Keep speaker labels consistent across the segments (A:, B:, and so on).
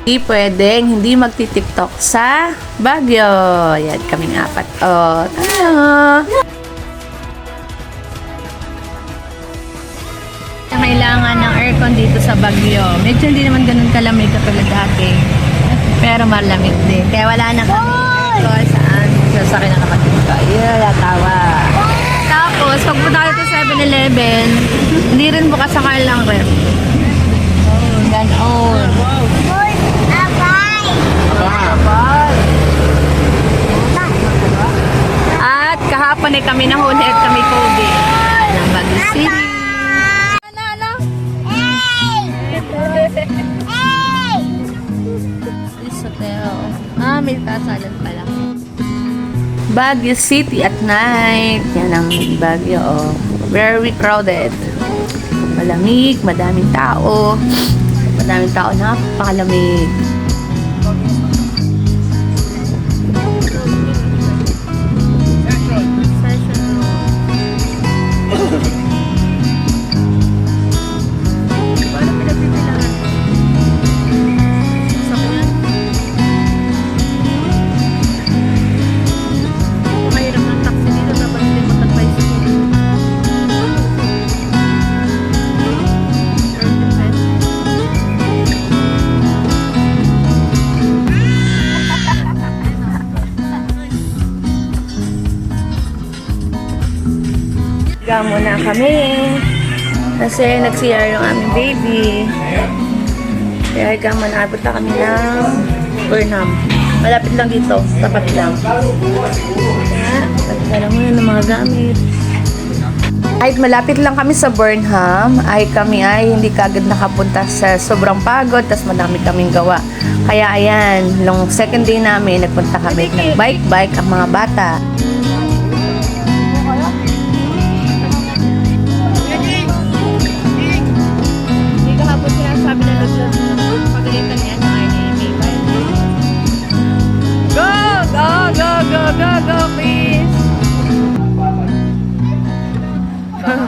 A: Hindi pwedeng hindi magti-TikTok sa Baguio. Yan, kaming apat. Oh, tara! Kailangan ng aircon dito sa Baguio. Medyo hindi naman ganun kalamig katulad dati. Pero malamig din. Kaya wala na kami aircon saan sasakyan ng kapatid ko. Yeah, tawa. Tapos, pag punta tayo sa 7-Eleven, hindi rin bukas sa kanilang ref. Oh, ganon. At kahapon ay kami nahuli at kami COVID ng Baguio City. This hotel. May kasalan pala. Baguio City at night. Yan ang Baguio. Oh. Very crowded. Malamig, madaming tao. Madaming tao, napakalamig. Higa muna kami kasi nag-CR yung aming baby. Kaya higa muna. Punta kami ng Burnham. Malapit lang dito. Tapat lang. Kaya, pagkita lang muna ng mga gamit. Kahit malapit lang kami sa Burnham, ay kami ay hindi kagad nakapunta sa sobrang pagod, tas madami kaming gawa. Kaya ayan, long second day namin, nagpunta kami ng bike ang mga bata. Sabi na pagalitan niya na ay Go! Go! Go! Go! Go! Go! Please!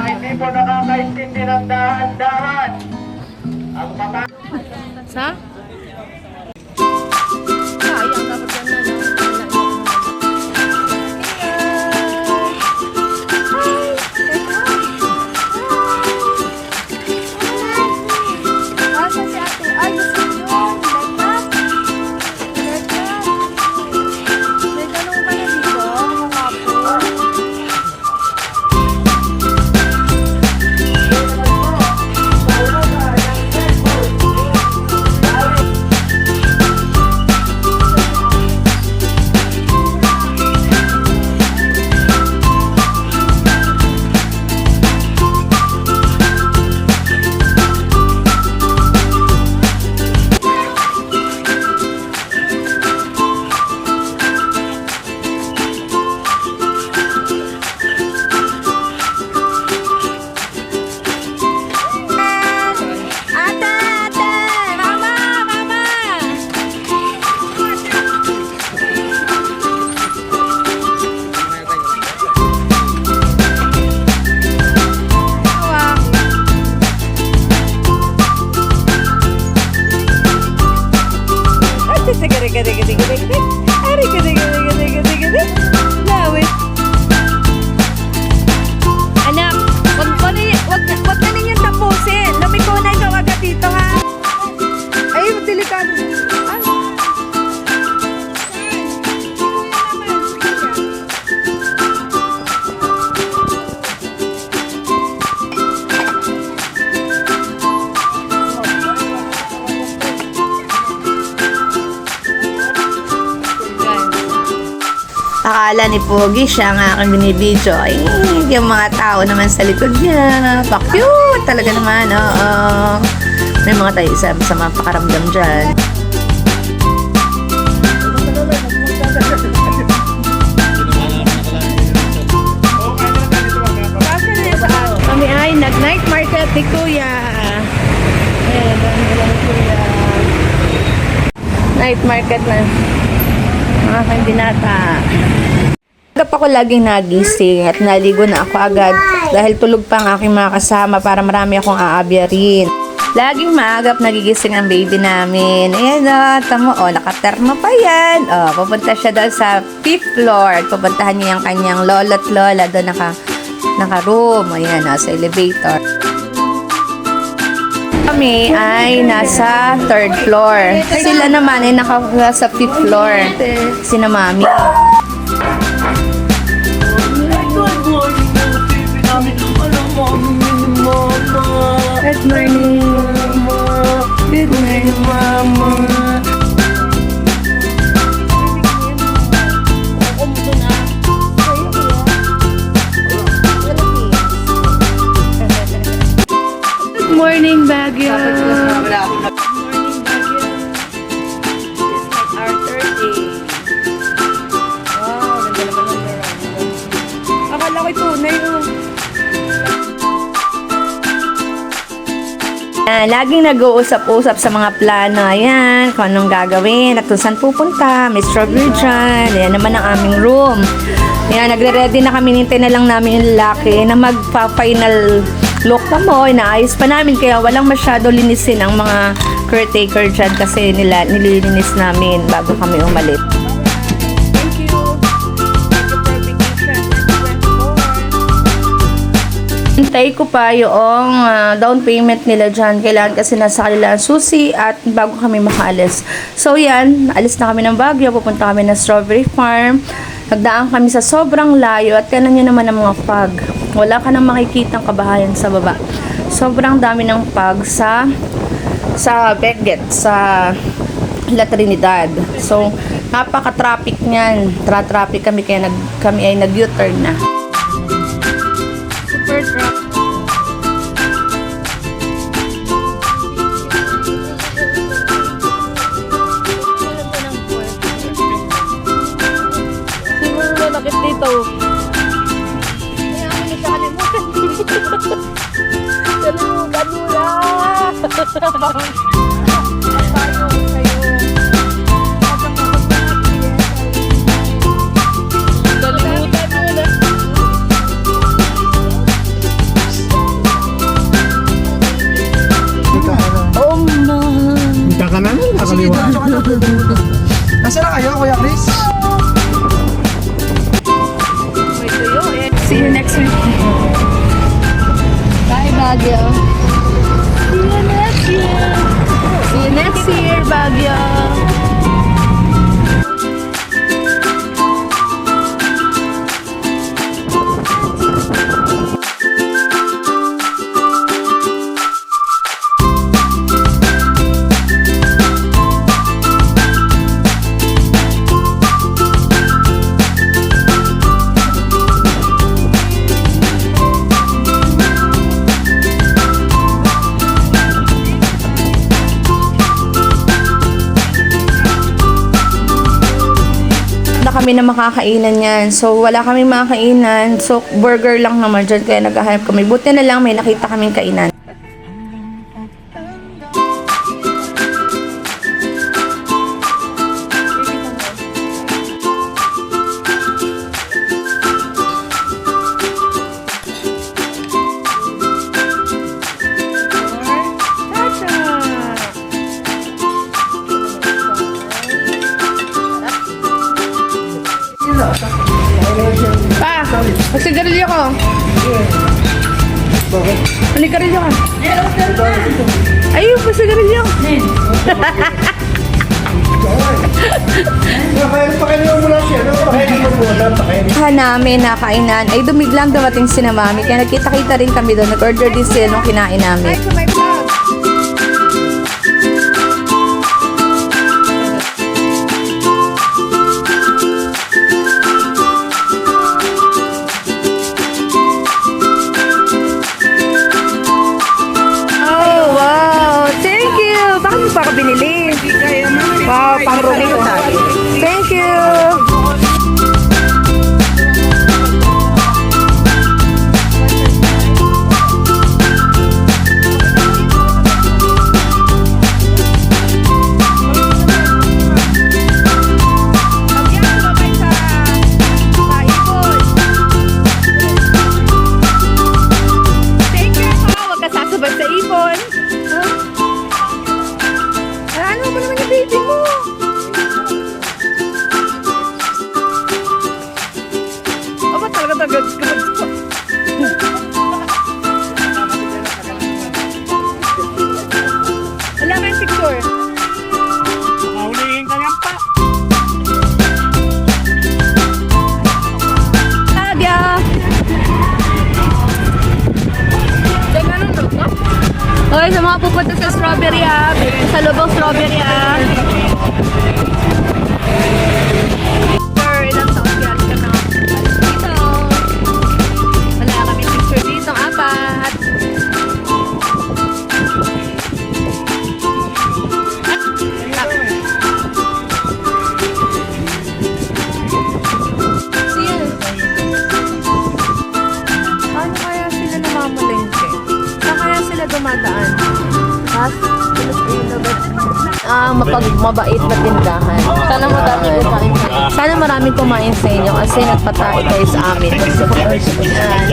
B: Hindi po nakakaintindi ng dahan-dahan. Ang mata...
A: Sa? Sayang, dapat yan na lang. Anak, wag na ninyong tapusin. Lumiko na ikaw agad dito, ha? Ay, delikado. Akala ni Pogi siya ang aking binibidyo. Ay, yung mga tao naman sa likod niya. Pa-cute talaga naman. Oo. May mga tayo sa mga pakaramdam dyan. Kami ay nag-night market ni Kuya. Night market na. Mga aking binata. Agap ako laging nagising at naligo na ako agad dahil tulog pa ang aking mga kasama para marami akong aabyarin. Laging maagap nagigising ang baby namin. Ayan o, tamo o, nakaterma pa yan. O, pupunta siya doon sa 5th floor. Pupuntahan niya yung kanyang lolo't lola. Doon naka-room. Ayan o, sa elevator. Kami ay nasa 3rd floor. Sila naman ay nasa 5th floor. Sina mami. Good morning. Good morning, Mama. Good morning, Baguio. Our third day. Wow, ganda naman ng veranda. Akala ko'y tunay. Laging nag-uusap-usap sa mga plano. Ayan, kung anong gagawin, at kung saan pupunta. May strawberry dyan. Ayan naman ang aming room. Ayan, nagre-ready na kami. Nintay na lang namin yung lalaki na magpa-final look na mo. Inaayos pa namin. Kaya walang masyado linisin ang mga caretaker dyan kasi nililinis namin bago kami umalis. Hintay ko pa yung down payment nila dyan. Kailangan kasi nasa kanila ang susi at bago kami makaalis. So yan, alis na kami ng Baguio. Pupunta kami ng Strawberry Farm. Nagdaan kami sa sobrang layo at kanan nyo naman ang mga fog. Wala ka nang makikitang kabahayan sa baba. Sobrang dami ng fog sa Benguet, sa La Trinidad. So, napaka-traffic niyan. Traffic kami kaya kami ay nag-U-turn na. Super traffic. Bakit dito? Kaya kami nakalimutan dito. Kalimutan mo na. Kalimutan mo na. Oh man.
C: Punta ka na nun, nakaliwa. Nasaan na kayo, Kuya Chris?
A: See you next week. Bye, Baguio. See you next year. See you next year, Baguio. Kami na makakainan yan. So, wala kaming makakainan. So, burger lang naman dyan. Kaya naghahanap kami. Buti na lang may nakita kaming kainan. Pa, magsigarilyo ko.
C: Bakit?
A: Manigarilyo ka. Ayun, magsigarilyo. Namin na kainan ay dumiglang dumating si na mami. Kaya nagkita-kita rin kami doon. Nag-order din sila nung kinain namin. Pa ako binili. Wow, pang Rumi ko. Thank you. Okay, sa mga pupunta sa strawberry sa lubong strawberry ilang taon kaya ka na dito. Wala kami picture dito, apat. Paano kaya sila namamalengke? Saan kaya sila dumadaan? Mabait na tindahan. Sana maraming kumain sa inyo kasi nagpatay kayo sa amin.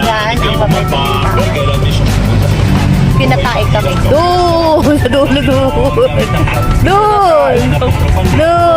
A: Yan ang mabait na tindahan. Pinatay kami. Doon! Doon! Doon! Doon!